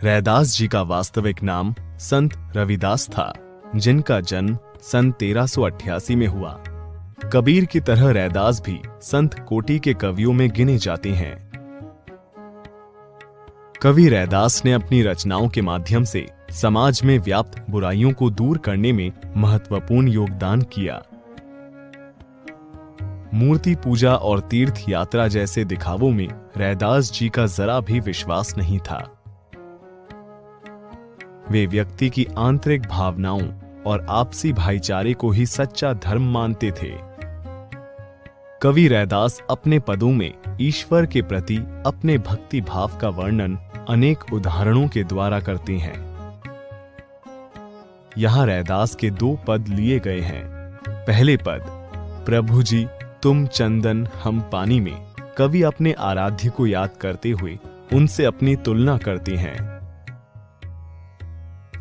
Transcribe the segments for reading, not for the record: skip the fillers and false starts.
रैदास जी का वास्तविक नाम संत रविदास था, जिनका जन्म सन 1388 में हुआ। कबीर की तरह रैदास भी संत कोटि के कवियों में गिने जाते हैं। कवि रैदास ने अपनी रचनाओं के माध्यम से समाज में व्याप्त बुराइयों को दूर करने में महत्वपूर्ण योगदान किया। मूर्ति पूजा और तीर्थ यात्रा जैसे दिखावों में रैदास जी का जरा भी विश्वास नहीं था। वे व्यक्ति की आंतरिक भावनाओं और आपसी भाईचारे को ही सच्चा धर्म मानते थे। कवि रैदास अपने पदों में ईश्वर के प्रति अपने भक्ति भाव का वर्णन अनेक उदाहरणों के द्वारा करते हैं। यहां रैदास के 2 पद लिए गए हैं। पहले पद, प्रभु जी तुम चंदन हम पानी में, कवि अपने आराध्य को याद करते हुए उनसे अपनी तुलना करते हैं।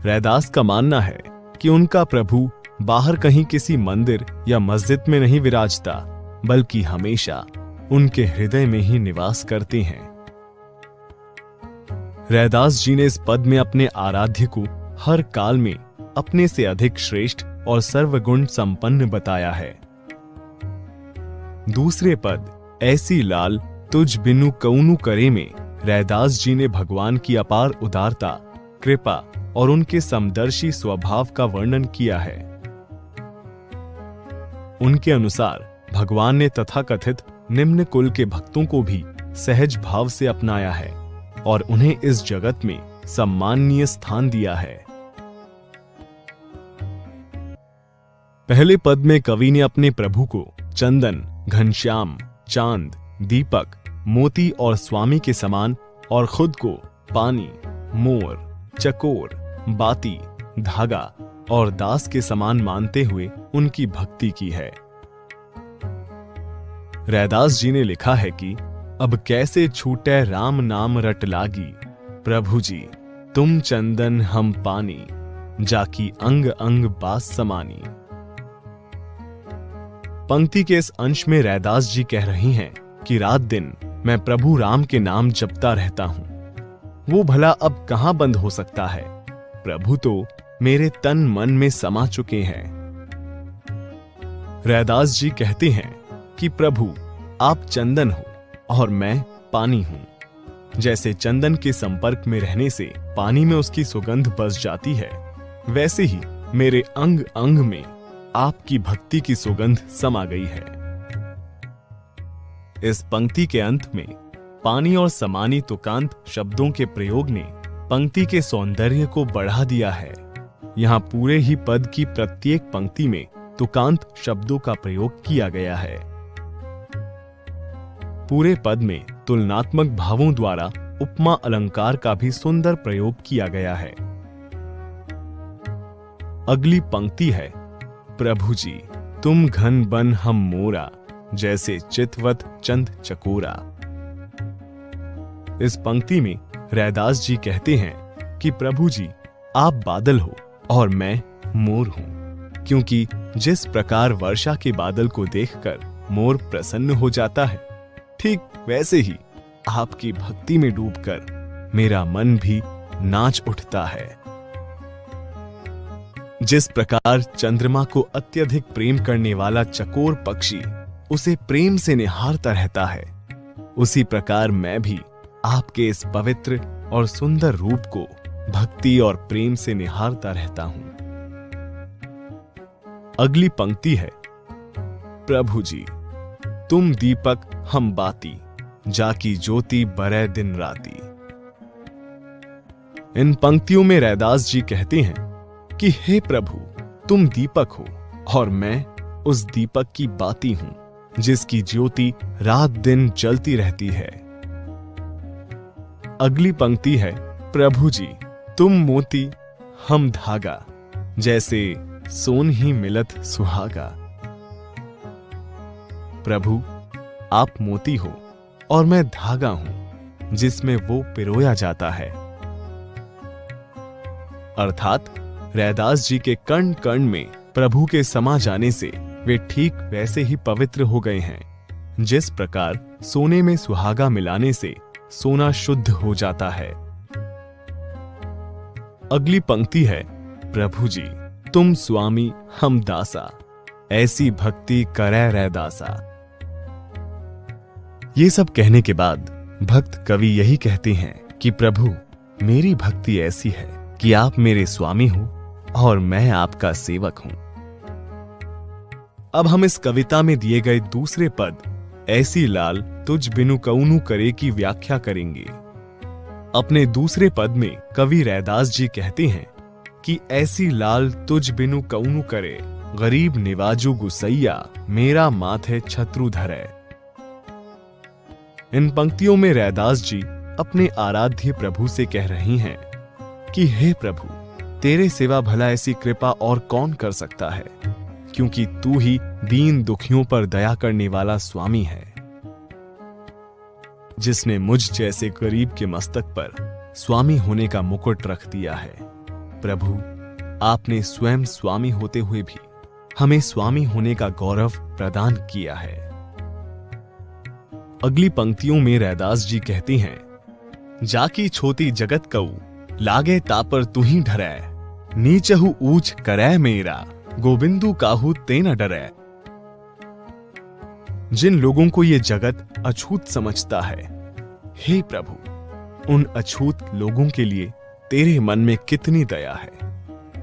रैदास का मानना है कि उनका प्रभु बाहर कहीं किसी मंदिर या मस्जिद में नहीं विराजता, बल्कि हमेशा उनके हृदय में ही निवास करते हैं। रैदास जी ने इस पद में अपने आराध्य को हर काल में अपने से अधिक श्रेष्ठ और सर्वगुण संपन्न बताया है। दूसरे पद, ऐसी लाल तुझ बिनु कौनु करे में, रैदास जी ने भगवान की अपार उदारता, कृपा और उनके समदर्शी स्वभाव का वर्णन किया है। उनके अनुसार भगवान ने तथाकथित निम्न कुल के भक्तों को भी सहज भाव से अपनाया है और उन्हें इस जगत में सम्माननीय स्थान दिया है। पहले पद में कवि ने अपने प्रभु को चंदन, घनश्याम, चांद, दीपक, मोती और स्वामी के समान और खुद को पानी, मोर, चकोर, बाती, धागा और दास के समान मानते हुए उनकी भक्ति की है। रैदास जी ने लिखा है कि अब कैसे छूटे राम नाम रट लागी, प्रभु जी तुम चंदन हम पानी, जाकी अंग अंग बास समानी। पंक्ति के इस अंश में रैदास जी कह रही हैं कि रात दिन मैं प्रभु राम के नाम जपता रहता हूं। वो भला अब कहां बंद हो सकता है? प्रभु तो मेरे तन मन में समा चुके हैं। रैदास जी कहते हैं कि प्रभु आप चंदन हो और मैं पानी हूं। जैसे चंदन के संपर्क में रहने से पानी में उसकी सुगंध बस जाती है, वैसे ही मेरे अंग अंग में आपकी भक्ति की सुगंध समा गई है। इस पंक्ति के अंत में पानी और समानी तुकांत शब्दों के प्रयोग ने पंक्ति के सौंदर्य को बढ़ा दिया है। यहां पूरे ही पद की प्रत्येक पंक्ति में तुकांत शब्दों का प्रयोग किया गया है। पूरे पद में तुलनात्मक भावों द्वारा उपमा अलंकार का भी सुंदर प्रयोग किया गया है। अगली पंक्ति है, प्रभु जी तुम घन बन हम मोरा, जैसे चितवत चंद चकोरा। इस पंक्ति में रैदास जी कहते हैं कि प्रभु जी आप बादल हो और मैं मोर हूं, क्योंकि जिस प्रकार वर्षा के बादल को देखकर मोर प्रसन्न हो जाता है, ठीक वैसे ही आपकी भक्ति में डूबकर मेरा मन भी नाच उठता है। जिस प्रकार चंद्रमा को अत्यधिक प्रेम करने वाला चकोर पक्षी उसे प्रेम से निहारता रहता है, उसी प्रकार मैं भी आपके इस पवित्र और सुंदर रूप को भक्ति और प्रेम से निहारता रहता हूं। अगली पंक्ति है, प्रभु जी तुम दीपक हम बाती, जाकी ज्योति बरै दिन राती। इन पंक्तियों में रैदास जी कहते हैं कि हे प्रभु तुम दीपक हो और मैं उस दीपक की बाती हूं, जिसकी ज्योति रात दिन जलती रहती है। अगली पंक्ति है, प्रभु जी तुम मोती हम धागा, जैसे सोन ही मिलत सुहागा। प्रभु आप मोती हो और मैं धागा हूं, जिसमें वो पिरोया जाता है। अर्थात रैदास जी के कण कण में प्रभु के समा जाने से वे ठीक वैसे ही पवित्र हो गए हैं, जिस प्रकार सोने में सुहागा मिलाने से सोना शुद्ध हो जाता है। अगली पंक्ति है, प्रभु जी तुम स्वामी हम दासा, ऐसी भक्ति करे रैदासा। ये सब कहने के बाद भक्त कवि यही कहते हैं कि प्रभु मेरी भक्ति ऐसी है कि आप मेरे स्वामी हो और मैं आपका सेवक हूं। अब हम इस कविता में दिए गए दूसरे पद ऐसी लाल तुझ बिनु कऊनु करे की व्याख्या करेंगे। अपने दूसरे पद में कवि रैदास जी कहते हैं कि ऐसी लाल तुझ बिनु कऊनु करे, गरीब निवाजू गुसैया मेरा माथे छत्रु धरे। इन पंक्तियों में रैदास जी अपने आराध्य प्रभु से कह रही हैं कि हे प्रभु तेरे सिवा भला ऐसी कृपा और कौन कर सकता है, क्योंकि तू ही दीन दुखियों पर दया करने वाला स्वामी है, जिसने मुझ जैसे गरीब के मस्तक पर स्वामी होने का मुकुट रख दिया है। प्रभु आपने स्वयं स्वामी होते हुए भी हमें स्वामी होने का गौरव प्रदान किया है। अगली पंक्तियों में रैदास जी कहते हैं, जाकी छोटी जगत कऊ लागे तापर तू ही ढरै, नीचहु ऊंच करै मेरा गोविंदु काहू ते न डरै। जिन लोगों को ये जगत अछूत समझता है, हे प्रभु उन अछूत लोगों के लिए तेरे मन में कितनी दया है,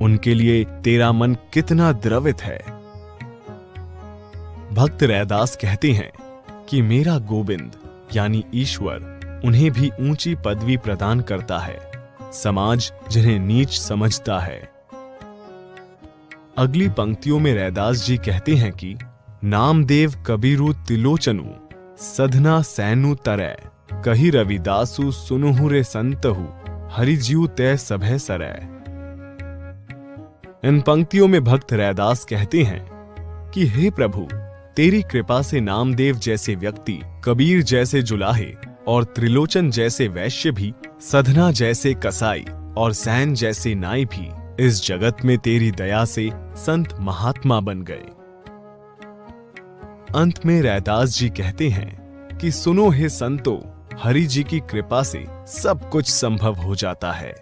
उनके लिए तेरा मन कितना द्रवित है। भक्त रैदास कहते हैं कि मेरा गोविंद यानी ईश्वर उन्हें भी ऊंची पदवी प्रदान करता है, समाज जिन्हें नीच समझता है। अगली पंक्तियों में रैदास जी कहते हैं कि नामदेव कबीरु तिलोचनु सधना सैनु तरै, कही रविदासु सुनुहु रे संतहु हरिजीव तय सभय सरै। इन पंक्तियों में भक्त रैदास कहते हैं कि हे प्रभु तेरी कृपा से नामदेव जैसे व्यक्ति, कबीर जैसे जुलाहे और त्रिलोचन जैसे वैश्य भी, सधना जैसे कसाई और सैन जैसे नाई भी इस जगत में तेरी दया से संत महात्मा बन गए। अंत में रैदास जी कहते हैं कि सुनो हे संतो, हरि जी की कृपा से सब कुछ संभव हो जाता है।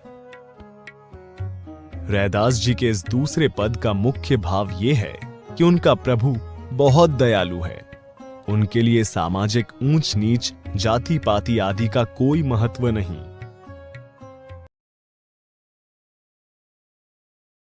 रैदास जी के इस दूसरे पद का मुख्य भाव यह है कि उनका प्रभु बहुत दयालु है। उनके लिए सामाजिक ऊंच नीच, जाति पाति आदि का कोई महत्व नहीं।